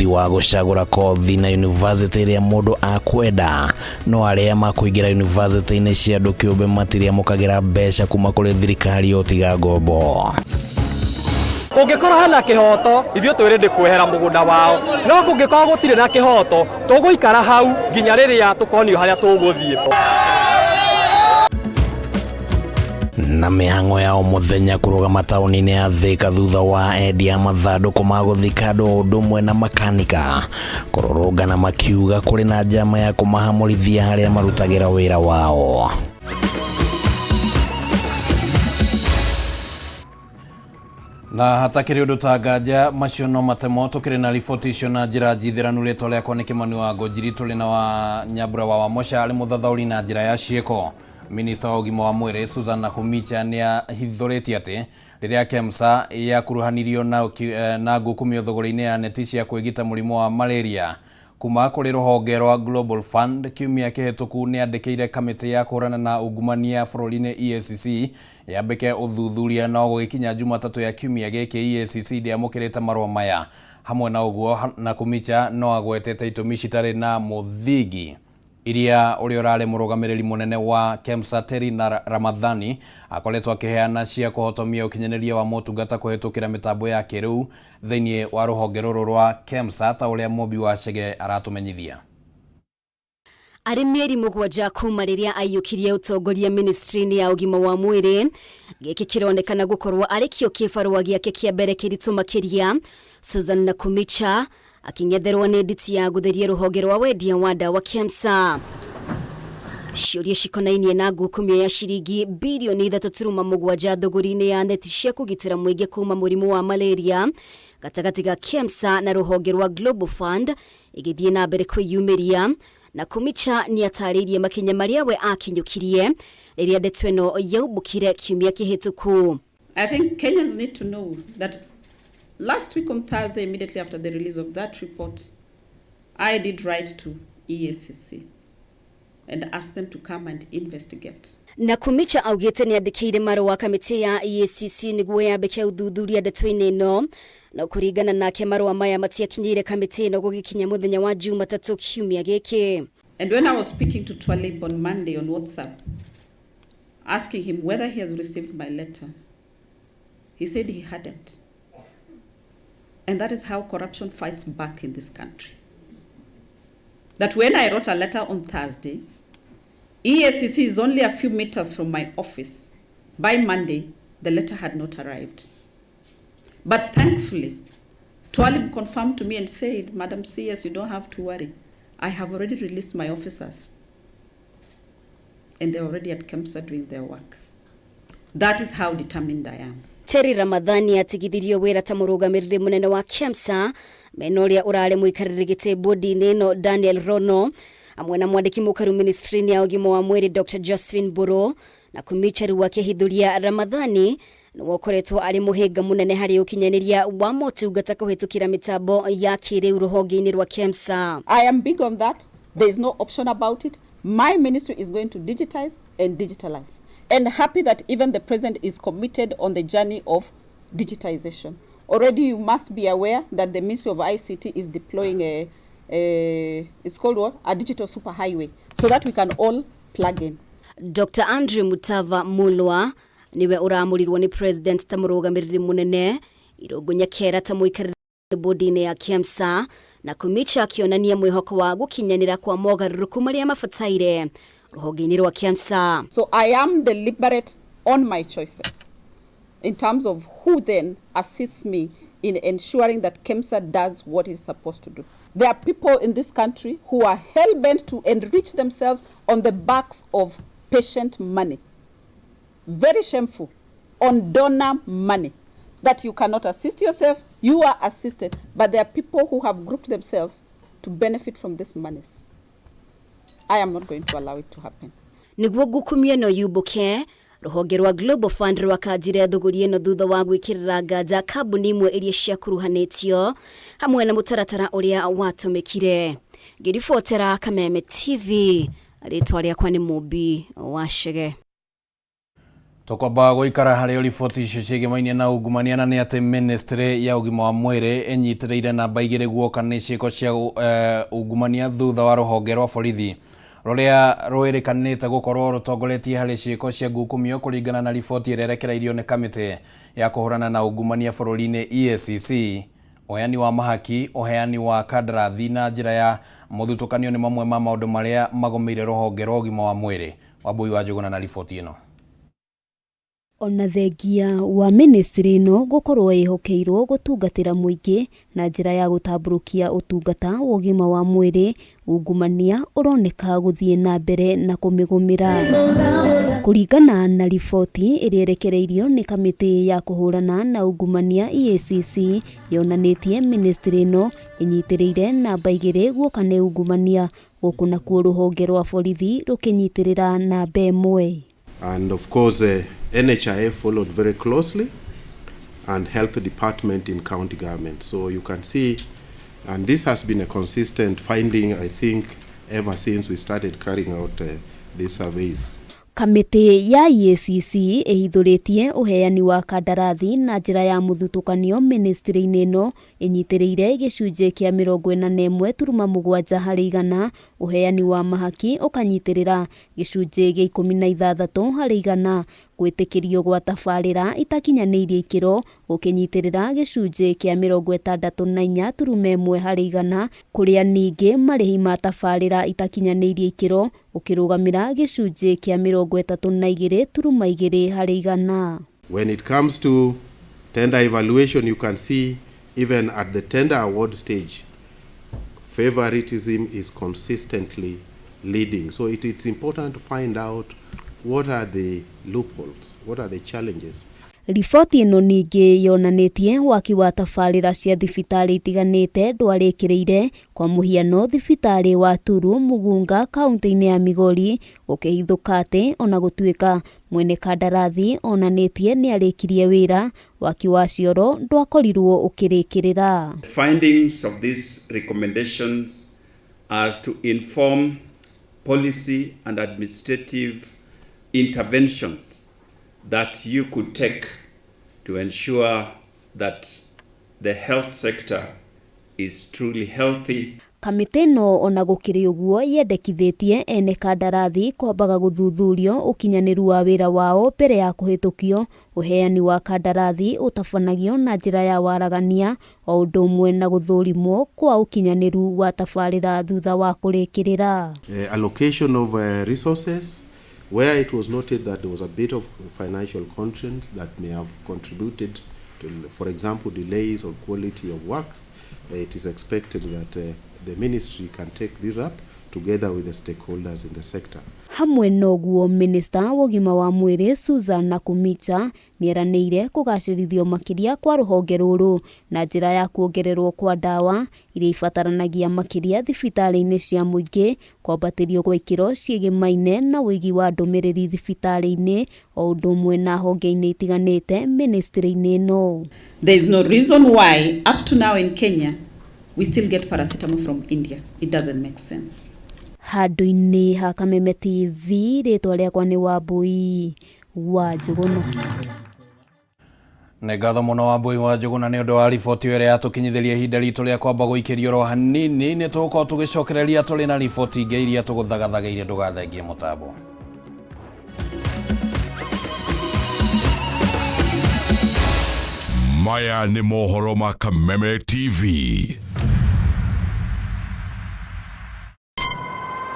uthi wa gucagura kothi na university ria mundu akwenda no aria makuingira university ine cia andu kiumbe matiria mukagira mbeca kuma kuri thirikari otiga ngombo. Kungikora hana kihoto ithio twirinde kwehera mugunda wao no kungikora gutire na kihoto tuguikara hau nginya riria tukonio haria tuguthie. Na mihango ya muthenya kurugama tauni-ini ya Thika thutha wa endia mathanduku ma guthika andu ndumwe na makanika kururungana makiuga kuri na njama ya kumahamurithia haria marutagira wira wao. Na hatakiri undu tagaja macio no matemo tukiri na riboti icio na njira njithiranu ritwa riakwa ni Kimani wa Ngojiri tuli na wa Nyambura wa Wamosha ari muthathauri na njira ya cieko. Minister wa ugima wa mwiri Susan Nakumicha ni ahithuritie ati riria KEMSA ya kuruhanirio na ngukumio thogori-ini ya neti cia kwigita murimo wa malaria kuma kuri ruhonge rwa Global Fund kiumia kihituku ni andikire kamiti ya kurana na ungumania bururi-ini EACC yambike uthuthuria no gukinya Jumatatu ya kiumia giki EACC ndiamukirite marua maya hamwe na uguo Nakumicha no agwetete itumi citari na muthigi iria uri urare murugamiriri munene wa KEMSA Terry na Ramadhani akoretwo akiheana cia kuhotomia ukinyaneria wa motungata kuhitukira mitambo ya kiriu thiini wa ruhonge ruru rwa KEMSA ta uria Mobi wa Chege aratumenyithia. Ari mieri mugwanja kuma riria aiyukirie utongoria ministry-ini ya ugima wa mwiri giki kironekana gukorwo ari kio kibarua giake kia mbere kiritu makiria. Susan Nakumicha akinyetherwa ni nditi ya gutheria ruhonge rwa wendia wa dawa KEMSA. Ciuria cikonainie na ngukumio ya ciringi bilioni 3.7 thogori-ini ya neti cia kugitira muingi kuma murimu wa malaria gatagati ga KEMSA na ruhonge rwa Global Fund igithie na mbere kwiyumiria. Nakumicha ni ataririe makinya maria we akinyukirie riria ndeto ino yaubukire kiumia kihituku. I think Kenyans need to know that last week on Thursday, immediately after the release of that report, I did write to EACC and asked them to come and investigate. Nakumicha augite ni andikire marua kamiti ya EACC niguo yambike uthuthuria ndeto-ini ino na kuringana nake marua maya matiakinyire kamiti ino gugikinya muthenya wa Jumatatu kiumia giki. And when I was speaking to Twalib on Monday on WhatsApp, asking him whether he has received my letter, he said he hadn't. And that is how corruption fights back in this country. That when I wrote a letter on Thursday, EACC is only a few meters from my office. By Monday, the letter had not arrived. But thankfully, Twalib confirmed to me and said, Madam CS, you don't have to worry. I have already released my officers. And they're already at KEMSA doing their work. That is how determined I am. Terry Ramadhani atigithirio wira ta murugamiriri munene wa KEMSA menoria urare muikariri gite bodi neno Daniel Rono amwe na mwandiki mukaru ministry-ini ya ugima wa mwiri Dr. Josephine Buro na kumicharu wake hithuria Ramadhani no koretwo ari muhinga munene hari ukinyaniria wa motungata kuhitukira mitambo ya kiriu ruhonge-ini rwa KEMSA. I am big on that. There is no option about it. My ministry is going to digitize and digitalize. And happy that even the president is committed on the journey of digitization. Already you must be aware that the Ministry of ICT is deploying it's called what? A digital superhighway, so that we can all plug in. Dr. Andrew Mutava Mulwa niwe uramurirwo ni president tamurugamiriri munene irogunya kera tamuikarira bodi-ini ya KEMSA na kumicha akionania mwihoko wa gukinyanira kwa mogaruruku maria mafataire ruhonge-ini rwa KEMSA. So I am deliberate on my choices in terms of who then assists me in ensuring that KEMSA does what it's supposed to do. There are people in this country who are hell-bent to enrich themselves on the backs of patient money. Very shameful. On donor money. That you cannot assist yourself, you are assisted, but there are people who have grouped themselves to benefit from these monies. I am not going to allow it to happen. Niguo gukumie no yubuke ruhonge rwa Global Fund rwakajire thuguri ino thutha wa gwikirira nganja kambuni imwe iria cia kuruhanitio hamwe na mutaratara uria watumikire. Ngiribotera Kameme TV ritwa riakwa ni Mobi wa Chege. Tukwamba guikara harĩ riboti icio ciĩgĩmainie na ungumania na nĩ atĩ ministry ya ũgima wa mwĩrĩ ĩnyitĩrĩire namba igĩrĩ guoka nĩ ciĩko cia ungumania thutha wa rũhonge rwa borithi rũrĩa rwĩrĩkanĩte gũkorwo rũtongoretie harĩ ciĩko cia ngukumio kũringana na riboti ĩrĩa ĩrekereirio nĩ kamĩtĩ ya kũhũrana na ungumania bũrũri-inĩ EACC. Ũheani wa mahaki, ũheani wa kandarathi na njĩra ya mũthutũkanio nĩ mamwe ma maũndũ marĩa magomeire rũhonge rwa ũgima wa mwĩrĩ. Wambui wa Njũgũna na riboti ĩno. Ona thengia wa ministry no gukorwo ehokeirwo gutungatira muingi na njira ya gutambũrũkia utungata wa ũgima wa mwĩrĩ, ungumania uroneka guthie na mbere na kumigumira. Kuringana na riboti ĩrĩa ĩrekereirio nĩ kamĩtĩ ya kũhũrana na ungumania EACC yonanĩtie ministry no ĩnyitĩrĩire namba igĩrĩ guoka nĩ ungumania, gũkũ nakuo rũhonge rwa borithi rũkĩnyitĩrĩra namba ĩmwe. And of course, NHIF followed very closely, and health department in county government. So you can see, and this has been a consistent finding, I think, ever since we started carrying out these surveys. Kamĩtĩ ya EACC ĩhithũrĩtie ũheani wa kandarathi na njĩra ya mũthutũkanio ministry-inĩ ĩno ĩnyitĩrĩire gĩcunjĩ kĩa 41.7 harĩ igana, ũheani wa mahaki ũkanyitĩrĩra gĩcunjĩ gĩa 16 harĩ igana, gwĩtĩkĩrio gwa tabarĩra itakinyanĩirie ikĩro gũkĩnyitĩrĩra gĩcunjĩ kĩa 64.1 harĩ igana, kũrĩa ningĩ marĩhi ma tabarĩra itakinyanĩirie ikĩro ũkĩrũgamĩra gĩcunjĩ kĩa 32.2 harĩ igana. When it comes to tender evaluation, you can see even at the tender award stage, favoritism is consistently leading. So it's important to find out what are the loopholes, what are the challenges. Riboti ĩno ningĩ yonanĩtie waki wa tabarĩra cia thibitarĩ itiganĩte ndwarĩkĩrĩire, kwa mũhiano thibitarĩ wa Turu Mugunga kaunti-inĩ ya Migori ũkĩhithũka atĩ ona gũtuĩka mwene kandarathi onanĩtie nĩ arĩkirie wĩra, waki wa cioro ndwakorirwo ũkĩrĩkĩrĩra. Findings of these recommendations are to inform policy and administrative interventions that you could take to ensure that the health sector is truly healthy. Kamĩtĩ ĩno ona gũkĩrĩ ũguo yendekithĩtie ene kandarathi kwambaga gũthuthurio ũkinyanĩru wa wĩra wao mbere ya kũhĩtũkio, ũheani wa kandarathi ũtabanagio na njĩra ya waragania, o ũndũ ũmwe na gũthũrimwo kwa ũkinyanĩru wa tabarĩra thutha wa kũrĩkĩrĩra. Allocation of resources, where it was noted that there was a bit of financial constraints that may have contributed to, for example, delays or quality of works, it is expected that the ministry can take this up together with the stakeholders in the sector. Hamwe noguo minister wa ũgima wa mwĩrĩ Susan Nakumicha nĩeranĩire kũgacĩrithio makĩria kwa rũhonge rũrũ na njĩra ya kuongererwo kwa ndawa iria ibataranagia makĩria thibitarĩ-inĩ cia mũingĩ, kwambatĩrio gwa ikĩro ciĩgĩmaine na wĩigi wa ndũmĩrĩri thibitarĩ-inĩ, o ũndũ ũmwe na honge-inĩ itiganĩte ministry-inĩ ĩno. There is no reason why up to now in Kenya we still get paracetamol from India. It doesn't make sense. Handũ-inĩ ha Kameme TV, rĩtwa rĩakwa nĩ Wambui wa Njũgũna. Nĩ ngatho mũno Wambui wa Njũgũna nĩ ũndũ wa riboti ĩrĩa yatũkinyithĩria ihinda ritũ rĩa kwamba gũikĩrio ro hanini. Nĩ tũgũkorwo tũgĩcokereria tũrĩ na riboti ingĩ iria tũgũthagathageire, ndũgathengie mũtambo. Maya nĩ mohoro ma Kameme TV.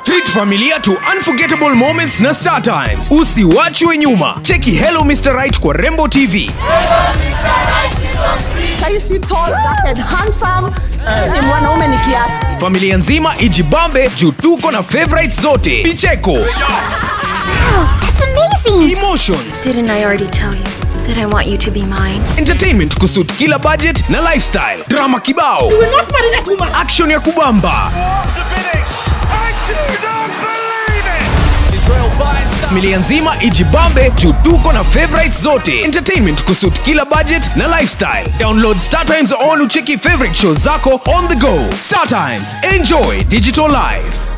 Treat familia to unforgettable moments na Star Times. Usiwachwe nyuma. Cheki Hello Mr. Right kwa Rembo TV. Hello Mr. Right is tall, dark and handsome. Ni mwanaume ni kiasi. Familia nzima ijibambe juu tuko na favorites zote. Picheko. Wow, that's amazing. Emotions. Didn't I already tell you that I want you to be mine? Entertainment kusut kila budget na lifestyle. Drama kibao. Action ya kubamba. Familia nzima ijibambe juu tuko na favorites zote. Entertainment kusut kila budget na lifestyle. Download Star Times on ucheki favorite shows zako on the go. Star Times, enjoy digital life.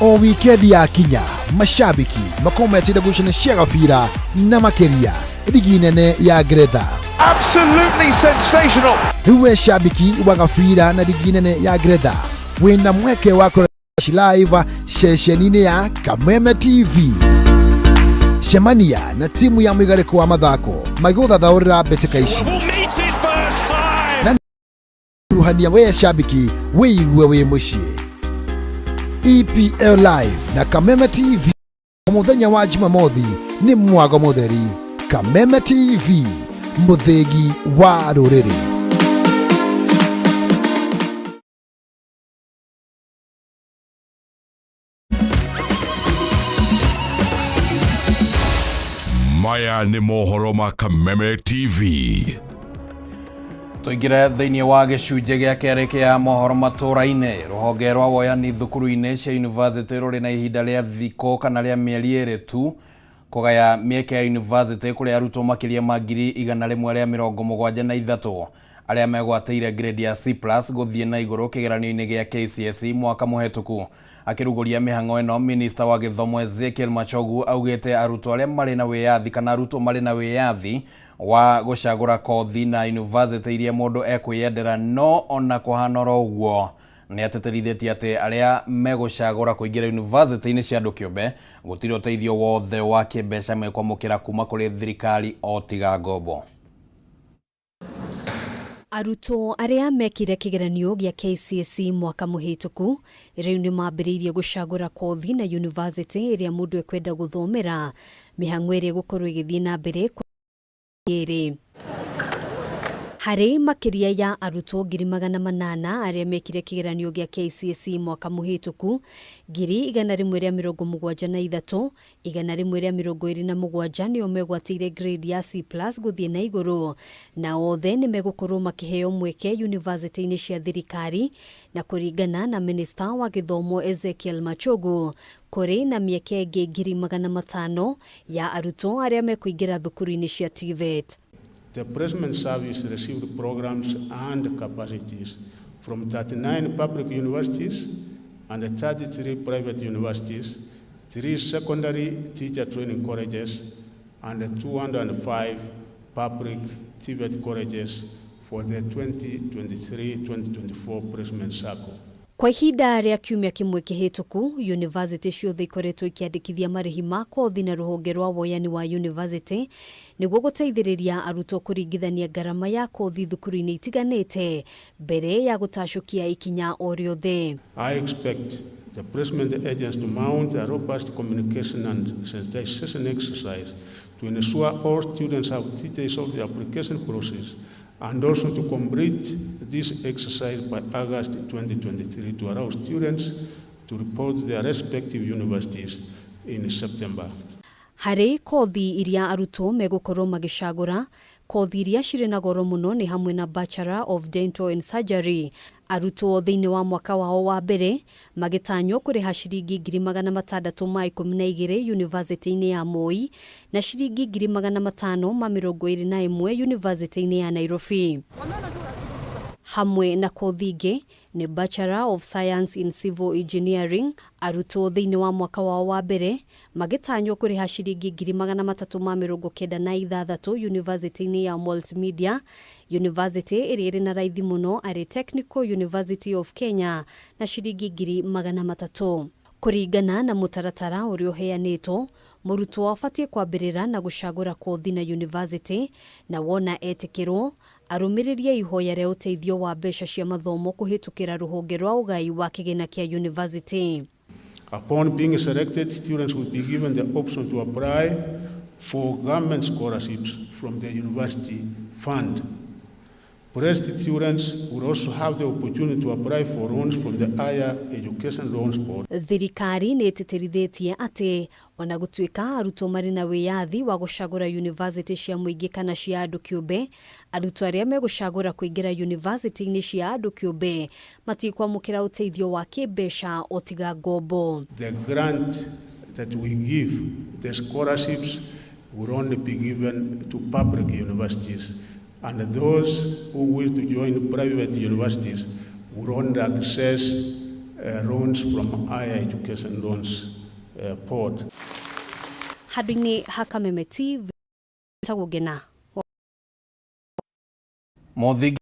O wikendi ya kinya mashabiki makometire gucana cia gabira na makeria ligi nene ya Ngeretha. Absolutely sensational. Riwe shabiki wa gabira na ligi nene ya Ngeretha wina mweke wa live sheshenine ya Kameme TV. Shemania na timu ya mwigariko wa mathako magutha thaurira mbetika ici na ruhania we shabiki wiigue wi mucii. EPL Live na Kameme TV muthenya wa Jumamothi ni mwago mutheri. Kameme TV muthegi wa ruriri. Maya ni mohoro ma Kameme TV. Tuingire thiini wa gicunje gia keri kia mohoro Matuuraini. Ruhonge rwa woyani thukuru-ini cia university ruri na ihinda ria thiko kana ria mieri iri tu kugaya mieke ya university kuri arutwo makiria ma 173 aria megwateire grade ya C+ guthie na iguru kigeranio-ini gia KCSE mwaka muhetuku. Akiruguria mihango eno, Minister wa Githomo Ezekiel Machogu augite arutwo aria mari na wiyathi kana arutwo mari na wiyathi wa gucagura kothi na university iria mundu ekwiyendera no ona kuhanora uguo ni ateterithitie ati aria megucagura kuingira university ini cia andu kiumbe gutiri uteithio wothe wa kimbeca mekwamukira kuma kuri thirikari o tiga ngombo. Arutwo aria mekire kigeranio gia KCSE mwaka muhituku riu ni mambiriirie gucagura kothi na university iria mundu ekwenda guthomera mihango iria gukorwo igithii na mbere iri. Hari makiria ya arutwo 800 aria mekire kigeranio gia KCSE mwaka muhituku 173 127 nio megwatire grade ya C+ guthie na iguru na othe ni megukorwo makiheo mweke university-ini cia thirikari na kuringana na Minister wa Githomo Ezekiel Machogu kuri na mieke ingi 500 ya arutwo aria mekuingira thukuru-ini cia TVET. The placement service received programs and capacities from 39 public universities and 33 private universities, 3 secondary teacher training colleges, and 205 public TVET colleges for the 2023-2024 placement cycle. Kwa ihinda ria kiumia kimwe kihituku, university ciothe ikoretwo ikiandikithia marihi ma kothi na ruhonge rwa woyani wa university niguo guteithiriria arutwo kuringithania garama ya kothi thukuru-ini itiganite mbere ya gutacukia ikinya o riothe. I expect the placement agents to mount a robust communication and sensitization exercise to ensure all students have details of the application process, and also to complete this exercise by August 2023 to allow students to report their respective universities in September. Hari kothi iria arutwo megukorwo magicagura, kothi iria ciri na goro muno ni hamwe na Bachelor of Dental and Surgery. Arutwo thiini wa mwaka wao wa mbere magitanywo kuriha ciringi 612 university-ini ya Moi na ciringi 521 university-ini ya Nairobi. Hamwe na kothi ingi ni Bachelor of Science in Civil Engineering. Arutwo thiini wa mwaka wao wa mbere magitanywo kuriha ciringi 396 university-ini ya Multimedia, university iria iri na raithi muno ari Technical University of Kenya na ciringi 300. Kuringana na mutaratara uria uheanitwo, murutwo abatie kwambirira na gucagura kothi na university na wona etikirwo arumiririe ihoya ria uteithio wa mbeca cia mathomo kuhitukira ruhonge rwa ugai wa kigina kia university. Upon being selected, students will be given the option to apply for government scholarships from the university fund. Blessed students will also have the opportunity to apply for loans from the Higher Education Loans Board. Thirikari ni itirithitie ati ona gutuika arutwo mari na wiyathi wa gucagura university cia muingi kana cia andu kiumbe, arutwo aria megucagura kuingira university-ini cia andu kiumbe matikwamukira uteithio wa kimbeca o tiga ngombo. The grant that we give, the scholarships, will only be given to public universities, and those who wish to join private universities will only access loans from higher education loans board. Handũ-inĩ ha Kameme TV tagũgena Mũthingi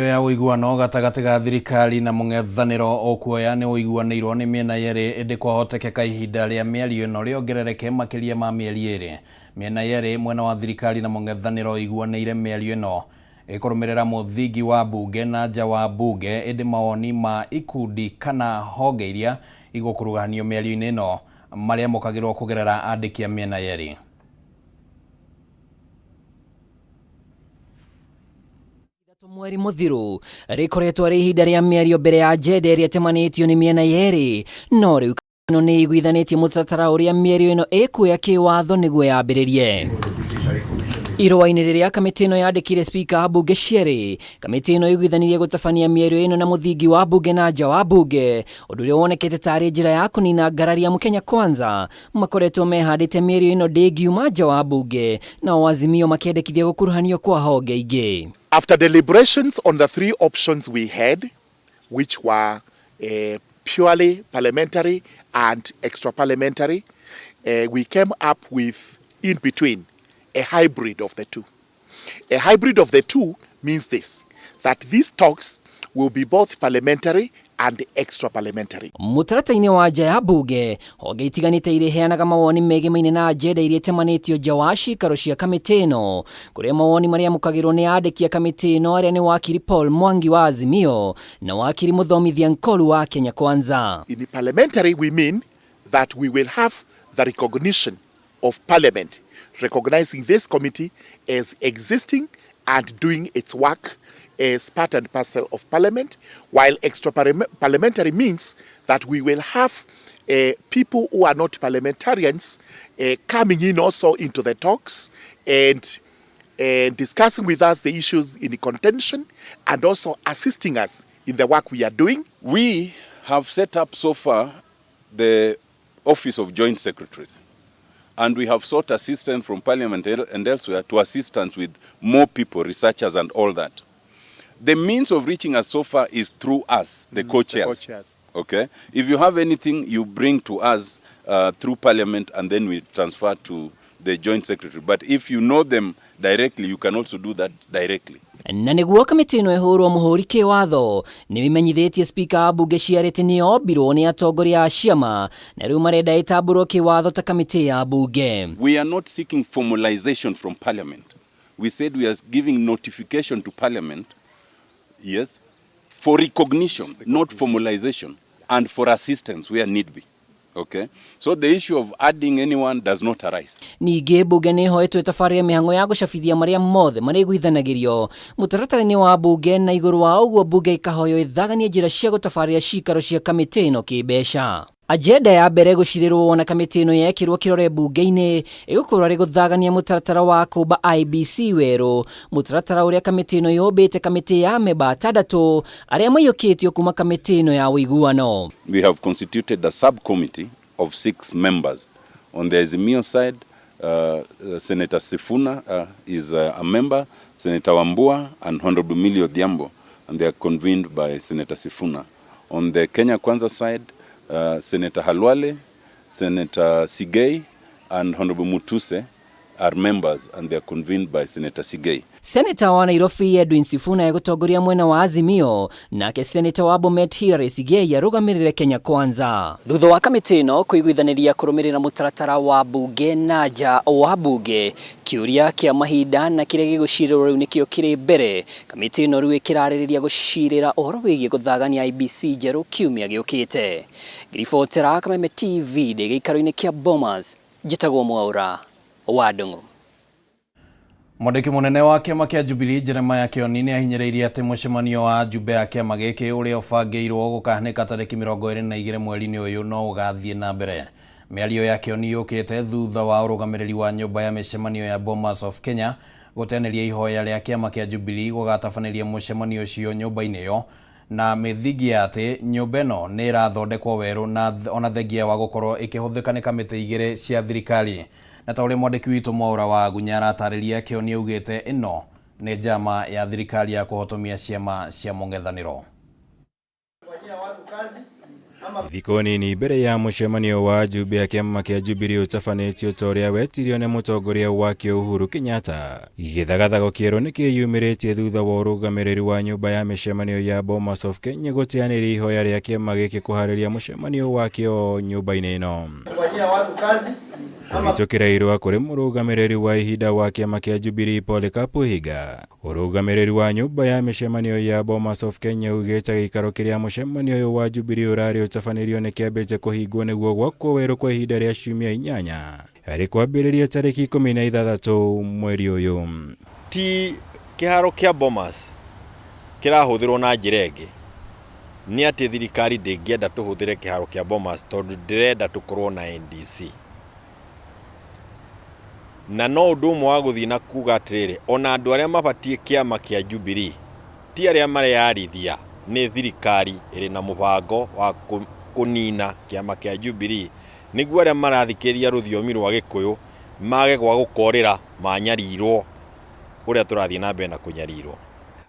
ya ũiguano gatagatĩ ga thirikari na mũng'ethanĩro ũkuoya nĩ ũiguanĩirwo nĩ mĩena yerĩ ĩndĩ kwahotekeka ihinda rĩa mĩario ĩno rĩongerereke makĩria ma mĩeri ĩrĩ. Mĩena yerĩ, mwena wa thirikari na mũng'ethanĩro iguanĩire mĩario ĩno ĩkũrũmĩrĩra mũthingi wa bunge na nja wa bunge ĩndĩ mawoni ma ikundi kana honge iria igũkuruhanio mĩario-inĩ ĩno marĩa mokagĩrwo kũgerera andĩki a mĩena yerĩ. Mweri muthiru rikoretwo ri ihinda rĩa mĩario mbere ya ajenda ĩrĩa ĩtemanĩtio nĩ mĩena yerĩ, no rĩu no nĩ iguithanĩtie mũtaratara ũrĩa mĩario ĩno ĩkuoya kĩwatho nĩguo yambĩrĩrie. Irũa-inĩ rĩrĩa kamĩtĩ ĩno yandĩkire spika wa bunge cierĩ, kamĩtĩ ĩno iguithanirie gũtabania mĩario ĩno na mũthingi wa bunge na nja wa bunge, ũndũ ũrĩa wonekete tarĩ njĩra ya kũnina ngarari ya Mkenya Kwanza makoretwo mehandĩte mĩario ĩno ndĩngiuma nja wa bunge, na Azimio makĩendekithia gũkuruhanio kwa honge ingĩ. After deliberations on the three options we had, which were purely parliamentary and extra parliamentary, we came up with in between a hybrid of the two. A hybrid of the two means this, that these talks will be both parliamentary and extra parliamentary. Mũtaratara-inĩ wa nja ya bunge, honge itiganĩte ireheanaga mawoni megimaine na ajenda iria itemanĩtio nja wa cikaro cia kamĩtĩ ĩno, kũrĩa mawoni marĩa mukagĩrwo nĩ andĩki a kamĩtĩ ĩno arĩa nĩ wakiri Paul Mwangi wa Azimio na wakiri Muthomithia Nkolu wa Kenya Kwanza. In the parliamentary we mean that we will have the recognition of parliament recognizing this committee as existing and doing its work as part and parcel of parliament, while extra parliamentary means that we will have people who are not parliamentarians coming in also into the talks and discussing with us the issues in the contention and also assisting us in the work we are doing. We have set up so far the Office of Joint Secretaries, and we have sought assistance from Parliament and elsewhere to assist us with more people, researchers and all that. The means of reaching us so far is through us, the co-chairs. Okay? If you have anything, you bring to us through Parliament and then we transfer to the Joint Secretary. But if you know them directly, you can also do that directly. Na nĩguo kamĩtĩ ĩno ĩhũrwo mũhũri kĩwatho, nĩ ĩmenyithĩtie spika wa bunge ciarĩ atĩ nĩ ombirwo nĩ atongoria a ciama na rĩu marenda ĩtambũrwo kĩwatho ta kamĩtĩ ya bunge. We are not seeking formalization from Parliament. We said we are giving notification to Parliament, yes, for recognition, not formalization, and for assistance where need be. Okay, so the issue of adding anyone does not arise. Ningĩ bunge nĩ hoetwo ĩtabarĩre mĩhang'o ya gũcabithia marĩa mothe marĩa iguithanagĩrio mũtaratara-inĩ wa bunge, na igũrũ wa ũguo bunge ĩkahoywo ĩthaganie njĩra cia gũtabarĩra cikaro cia kamĩtĩ ĩno kĩmbeca. Ajenda ya mbere gũcirĩrwo na kamĩtĩ ĩno yekĩrwo kĩrore bunge-inĩ ĩgũkorwo arĩ gũthagania mũtaratara wa kũmba IBC werũ, mũtaratara ũrĩa kamĩtĩ ĩno yũmbĩte kamĩtĩ ya memba 6 arĩa maiyũkĩtio kuma kamĩtĩ ĩno ya ũiguano. We have constituted a subcommittee of 6 members. On the Azimio side, Senator Sifuna is a member, Senator Wambua and Honorable Millie Odhiambo, and they are convened by Senator Sifuna. On the Kenya Kwanza side, Senator Halwale, Senator Sigei and Honorable Mutuse are members and they are convened by Senator Sigei. Senator wa Nairobi Edwin Sifuna egũtongoria mwena wa Azimio, nake Senator wa Bomet Hilary Sigei arũgamĩrĩre Kenya Kwanza. Thutha wa kamĩtĩ ĩno kũiguithanĩria kũrũmĩrĩra mũtaratara wa bunge na nja wa bunge, kĩũria kĩa mahinda na kĩrĩa gĩgũcirĩrwo rĩu nĩkĩo kĩrĩ mbere. Kamĩtĩ ĩno rĩu ĩkĩrarĩrĩria gũcirĩra ũhoro wĩgiĩ gũthagania IBC njerũ kiumia gĩũkĩte. Ngĩribotera Kameme TV ndĩ gĩikaro-inĩ kĩa Bomas, njĩtagwo Mwaura wa Ndung'u. Mwandĩki mũnene wa kĩama kĩa Jubilee Jeremiah Kĩoni nĩ ahinyĩrĩirie atĩ mũcemanio wa Jumbe ya kĩama gĩkĩ ũrĩa ũbangĩirwo gũkahanĩka tarĩki 22 mweri-inĩ ũyũ no ũgathiĩ na mbere. Mĩario ya Kĩoni yũkĩte thutha wa ũrũgamĩrĩri wa nyũmba ya mĩcemanio ya Bomas of Kenya gũteneria ihoya rĩa kĩama kĩa Jubilee gũgatabanĩria mũcemanio ũcio nyũmba-inĩ ĩyo, na mĩthingia atĩ nyũmba ĩno nĩ ĩrathondekwo werũ na ona thengia wa gũkorwo ĩkĩhũthĩka nĩ kamĩtĩ igĩrĩ cia thirikari. Na ta ũrĩa mwandĩki witũ Mwaura wa Gunya aratarĩria, Kĩoni augĩte ĩno nĩ njama ya thirikari ya kũhotomia ciama cia mũng'ethanĩro. Kufanyia watu kazi Thikũ nini mbere ya mũcemanio wa ajumbe a kĩama kĩa Jubilee ũtabanĩtio ta ũrĩa wetirio nĩ mũtongoria wakĩo Uhuru Kenyatta, gĩthagathago kĩerũ nĩ kĩyumĩrĩtie thutha wa ũrũgamĩrĩri wa nyũmba ya mĩcemanio ya Bomas of Kenya gũteanĩria ihoya rĩa kĩama gĩkĩ kũharĩria mũcemanio wakĩo nyũmba-inĩ ĩno. Kũhĩtũkĩra irũa kũrĩ mũrũgamĩrĩri wa ihinda wa kĩama kĩa Jubilee Polycarp Higa, ũrũgamĩrĩri wa nyũmba ya mĩcemanio ya Bomas of Kenya ugĩte gĩikaro kĩrĩa mũcemanio ũyũ wa Jubilee ũrarĩ ũtabanĩrio nĩ kĩambĩte kũhingwo nĩguo gwakwo werũ kwa ihinda rĩa ciumia 8 harĩ kwambĩrĩria tarĩki 16 mweri ũyũ. Ti kĩharo kĩa Bomas kĩrahũthĩrwo na njĩra ĩngĩ, nĩ atĩ thirikari ndĩngĩenda tũhũthĩre kĩharo kĩa Bomas tondũ ndĩrenda tũkorwo na NDC. Na no ũndũ ũmwe wa gũthiĩ na kuga atĩrĩrĩ, ona andũ arĩa mabatie kĩama kĩa Jubilee ti arĩa mareyarithia nĩ thirikari ĩrĩ na mũbango wa kũnina kĩama kĩa Jubilee, nĩguo arĩa marathikĩrĩria rũthiomi rwa Gĩkũyũ mage gwa gũkorĩra manyarirwo ũrĩa tũrathiĩ na mbere na kũnyarirwo.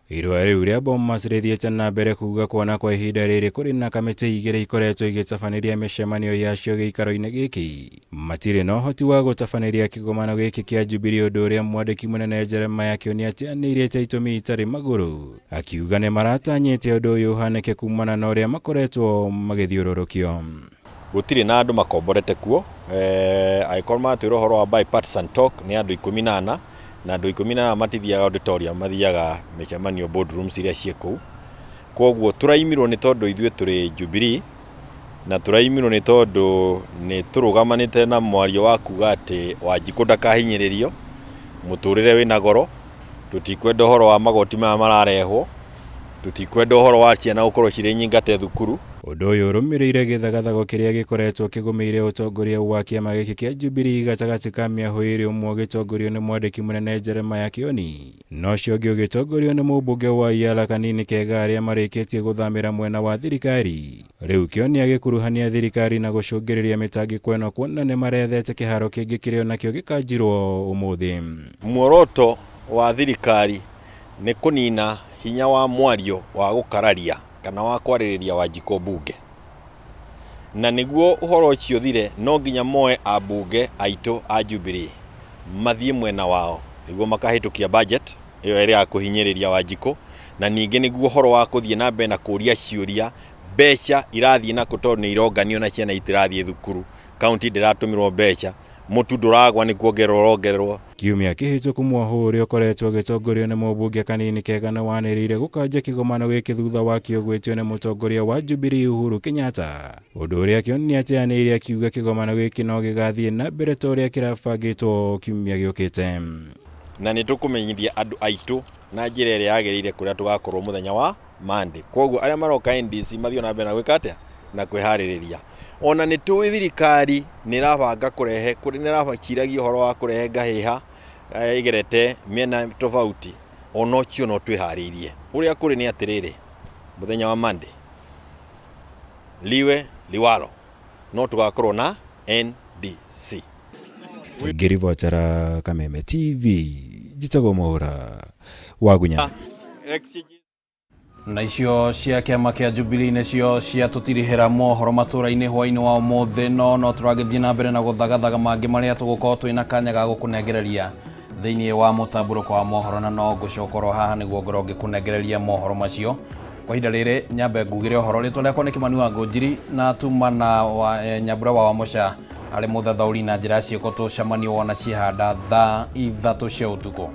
Irũa rĩu rĩa Bomas rĩthiĩte na mbere kuga kuona kwa ihinda rĩrĩ kũrĩ na kamĩtĩ igĩrĩ ikoretwo igĩtabanĩria mĩcemanio yacio gĩikaro-inĩ gĩkĩ. Matirĩ na ũhoti wa gũtabanĩria kĩgomano gĩkĩ kĩa Jubilee, ũndũ ũrĩa mwandĩki mũnene Jeremiah Kĩoni atianĩirĩte itũmi itarĩ magũrũ, akiuga nĩ maratanyĩte ũndũ ũyũ ũhanĩke kumana na ũrĩa makoretwo magĩthiũrũrũkio. Gũtirĩ na andũ makomborete kuo, agĩkorwo matwĩra ũhoro wa bipartisan talk nĩ andũ 14 na andũ 14 matithiaga auditorium, mathiaga mĩcemanio boardrooms iria ciĩ kũu. Koguo tũraimirwo nĩ tondũ ithuĩ tũrĩ Jubilee, na tũraimirwo nĩ tondũ nĩ tũrũgamanĩte na mwario wa kuga atĩ Wanjikũ ndakahinyĩrĩrio, mũtũrĩre wĩna goro, tũtikwenda ũhoro wa magoti maya mararehwo, tũtikwenda ũhoro wa ciana gũkorwo cirĩ nyingate thukuru. Ũndũ ũyũ ũrũmĩrĩire gĩthagathago kĩrĩa gĩkoretwo kĩgũmĩire ũtongoria wa kĩama gĩkĩ kĩa Jubilee gatagatĩ ka mĩahũ ĩrĩ, ũmwe ũgĩtongorio nĩ mwandĩki mũnene Jeremiah Kĩoni, na ũcio ũngĩ ũgĩtongorio nĩ mũmbunge wa Iyala Kanini Kega, arĩa marĩkĩtie gũthamĩra mwena wa thirikari. Rĩu Kĩoni agĩkuruhania thirikari na gũcũngĩrĩria mĩtangĩko ĩno, kuona nĩ marethete kĩharo kĩngĩ kĩrĩa nakĩo gĩkanjirwo ũmũthĩ. Muoroto wa thirikari nĩ kũnina hinya wa mwario wa gũkararia kana wa kwarĩrĩria Wanjikũ mbunge, na nĩguo ũhoro ũcio thire no nginya moe ambunge aitũ a Jubilee mathiĩ mwena wao nĩguo makahĩtũkia budget ĩyo ĩrĩa ya kũhinyĩrĩria Wanjikũ, na ningĩ nĩguo ũhoro wa kũthiĩ na mbere na kũria ciũria mbeca irathiĩ na tondũ nĩ ironganio na ciana itirathiĩ thukuru, kaunti ndĩratũmĩrwo mbeca, mũtu ndũragwa nĩ kuongererwo. Kiumia kĩhĩtũku mwahũ ũrĩa ũkoretwo ũgĩtongorio nĩ mũmbunge Kanini Kega nĩ wanĩrĩire gũkanja kĩgomano gĩkĩ thutha wa kĩo gwĩtio nĩ mũtongoria wa Jubilee Uhuru Kenyatta, ũndũ ũrĩa Kĩoni nĩ ateanĩire akiuga kĩgomano gĩkĩ no gĩgathiĩ na mbere ta ũrĩa kĩrabangĩtwo kiumia gĩũkĩte. Na nĩ tũkũmenyithia andũ aitũ na njĩra ĩrĩa yagĩrĩire kũrĩa tũgakorwo mũthenya wa Monday. Koguo arĩa maroka NDC mathiĩ na mbere na gwĩka atĩa na kwĩharĩrĩria. Ona nĩ tũĩ thirikari nĩ ĩrabanga kũrehe kũrĩ nĩ ĩrabaciragia ũhoro wa kũrehe ngahĩha igerete mĩena tofauti, ona ũcio no twĩharĩirie. Ũrĩa kũrĩ nĩ atĩrĩrĩ, mũthenya wa Monday liwe liwalo no tũgakorwo na NDC. Ngĩribotera Kameme TV, njitagwo Mũhũra wa Gunya. Na icio cia kĩama kĩa Jubilee nĩcio ciatũtirihĩra mohoro matũra-inĩ hwainĩ wa ũmũthĩ, no tũragĩthiĩ na mbere na gũthagathaga mangĩ marĩa tũgũkorwo twĩna kanya ga gũkũnengereria thĩinĩ wa mũtambũrũko wa mohoro, na no ngũcokorwo haha nĩguo ngorwo ngĩkũnengereria mohoro macio. Kwa ihinda rĩrĩ nyambe ngugĩre ũhoro, rĩtwa rĩakwa nĩ Kimani wa Ngũnjiri na tuma na Nyambura wa Wamosha arĩ mũthathaũri na njĩra ciĩko tũcemanio wona cihanda thaa 3 cia ũtukũ.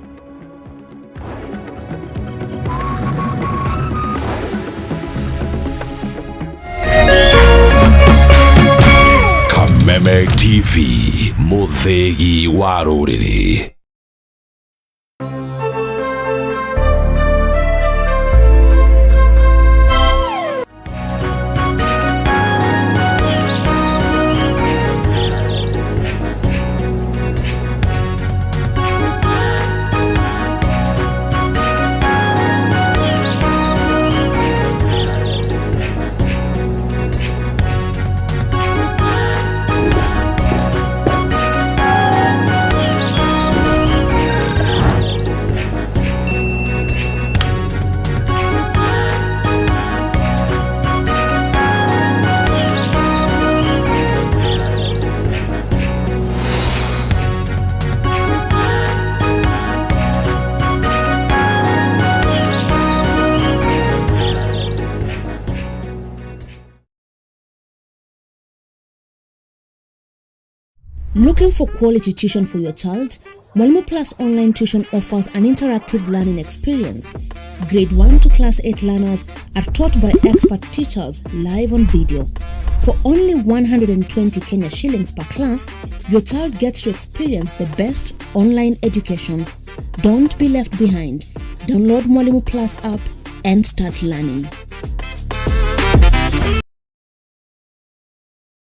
Kameme TV, mũthĩgi wa rũrĩrĩ. Looking for quality tuition for your child? Mwalimu Plus online tuition offers an interactive learning experience. Grade 1 to class 8 learners are taught by expert teachers live on video. For only 120 Kenya shillings per class, your child gets to experience the best online education. Don't be left behind. Download Mwalimu Plus app and start learning.